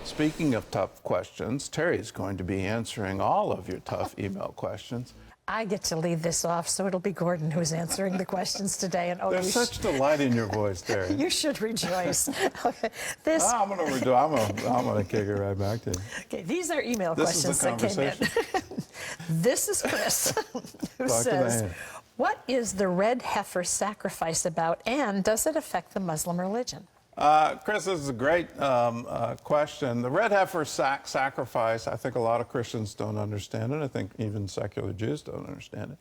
Speaking of tough questions, Terry's going to be answering all of your tough email questions. I get to leave this off, so it'll be Gordon who's answering the questions today. And There's such delight in your voice, Terry. You should rejoice. Okay, I'm gonna kick it right back to you. Okay, these are email This questions is the that came in. This is Chris, who says, "What is the red heifer sacrifice about, and does it affect the Muslim religion?" Chris, this is a great question. The red heifer sacrifice, I think a lot of Christians don't understand it. I think even secular Jews don't understand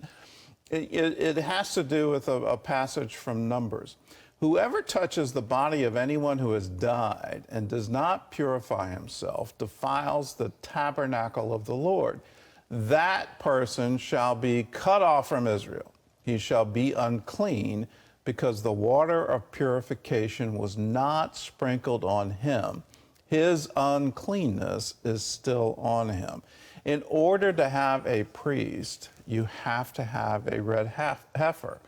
it. It has to do with a passage from Numbers. Whoever touches the body of anyone who has died and does not purify himself defiles the tabernacle of the Lord. That person shall be cut off from Israel. He shall be unclean, because the water of purification was not sprinkled on him. His uncleanness is still on him. In order to have a priest, you have to have a red heifer.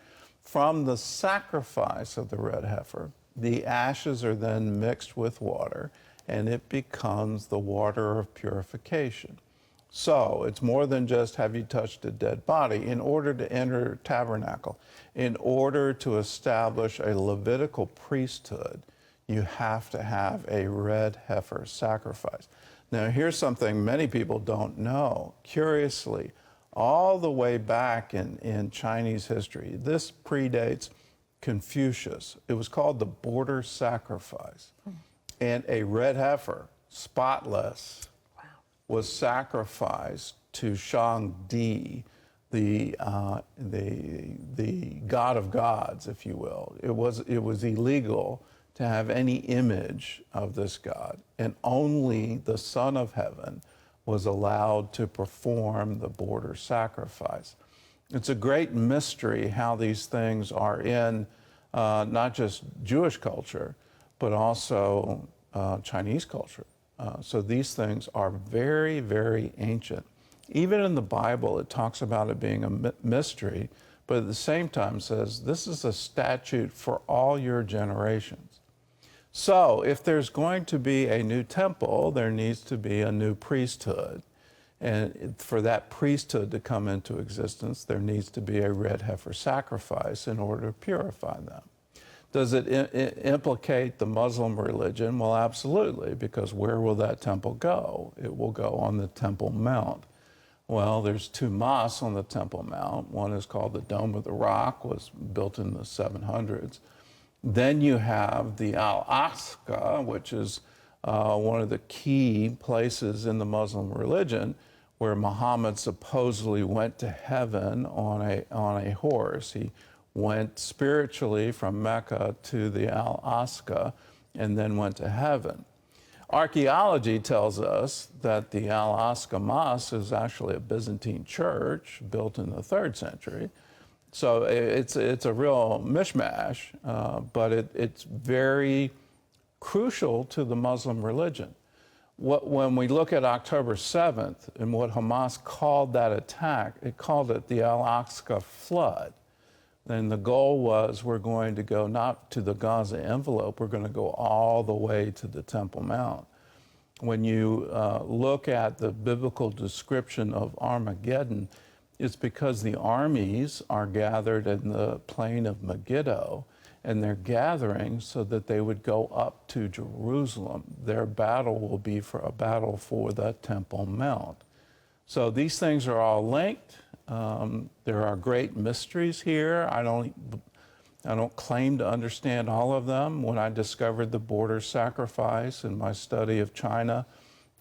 From the sacrifice of the red heifer, the ashes are then mixed with water, and it becomes the water of purification. So it's more than just have you touched a dead body. In order to enter tabernacle, in order to establish a Levitical priesthood, you have to have a red heifer sacrifice. Now, here's something many people don't know. Curiously, all the way back in Chinese history, this predates Confucius. It was called the border sacrifice. And a red heifer, spotless, was sacrificed to Shangdi, the god of gods, if you will. It was illegal to have any image of this god, and only the Son of Heaven was allowed to perform the border sacrifice. It's a great mystery how these things are in not just Jewish culture, but also Chinese culture. So these things are very, very ancient. Even in the Bible, it talks about it being a mystery, but at the same time says, this is a statute for all your generations. So if there's going to be a new temple, there needs to be a new priesthood. And for that priesthood to come into existence, there needs to be a red heifer sacrifice in order to purify them. Does it implicate the Muslim religion? Well, absolutely, because where will that temple go? It will go on the Temple Mount. Well, there's two mosques on the Temple Mount. One is called the Dome of the Rock, was built in the 700s. Then you have the Al-Aqsa, which is one of the key places in the Muslim religion where Muhammad supposedly went to heaven on a horse. He went spiritually from Mecca to the Al-Aqsa and then went to heaven. Archaeology tells us that the Al-Aqsa Mosque is actually a Byzantine church built in the 3rd century. So it's a real mishmash, but it's very crucial to the Muslim religion. When we look at October 7th and what Hamas called that attack, it called it the Al-Aqsa flood. And the goal was, we're going to go not to the Gaza envelope, we're going to go all the way to the Temple Mount. When you look at the biblical description of Armageddon, it's because the armies are gathered in the plain of Megiddo, and they're gathering so that they would go up to Jerusalem. Their battle will be for a battle for the Temple Mount. So these things are all linked. There are great mysteries here. I don't claim to understand all of them. When I discovered the border sacrifice in my study of China,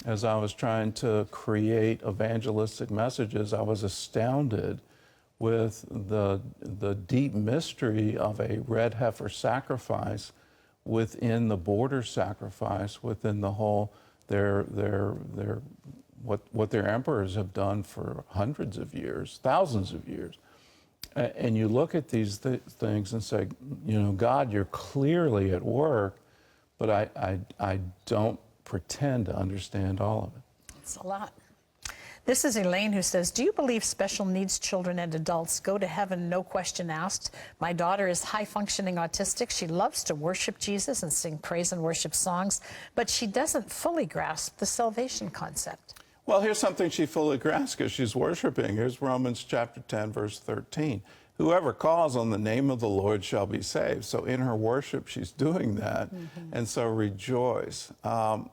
as I was trying to create evangelistic messages, I was astounded with the deep mystery of a red heifer sacrifice within the border sacrifice, within the whole what their emperors have done for hundreds of years, thousands of years. And you look at these things and say, you know, God, you're clearly at work, but I don't pretend to understand all of it. It's a lot. This is Elaine who says, do you believe special needs children and adults go to heaven no question asked? My daughter is high-functioning autistic. She loves to worship Jesus and sing praise and worship songs, but she doesn't fully grasp the salvation concept. Well, here's something she fully grasps because she's worshiping. Here's Romans chapter 10, verse 13. Whoever calls on the name of the Lord shall be saved. So in her worship, she's doing that. And so rejoice.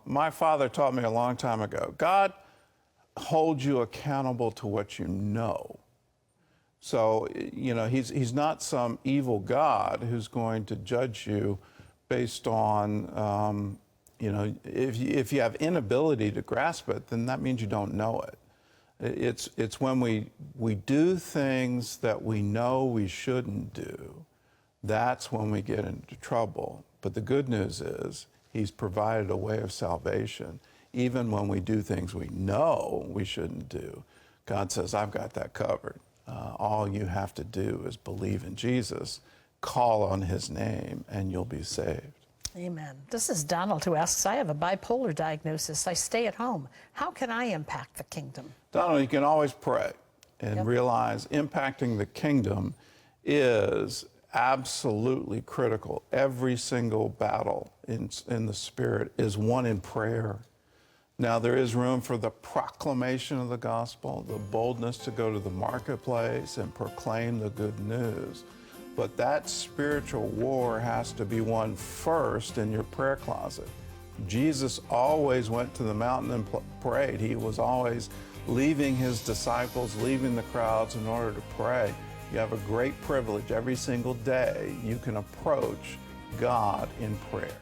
My father taught me a long time ago, God holds you accountable to what you know. So, you know, he's not some evil God who's going to judge you based on, you know, if you have inability to grasp it, then that means you don't know it. It's when we do things that we know we shouldn't do, that's when we get into trouble. But the good news is he's provided a way of salvation. Even when we do things we know we shouldn't do, God says, I've got that covered. All you have to do is believe in Jesus, call on his name, and you'll be saved. Amen. This is Donald who asks, I have a bipolar diagnosis. I stay at home. How can I impact the kingdom? Donald, you can always pray and realize impacting the kingdom is absolutely critical. Every single battle in the Spirit is won in prayer. Now, there is room for the proclamation of the gospel, the boldness to go to the marketplace and proclaim the good news. But that spiritual war has to be won first in your prayer closet. Jesus always went to the mountain and prayed. He was always leaving his disciples, leaving the crowds in order to pray. You have a great privilege every single day. You can approach God in prayer.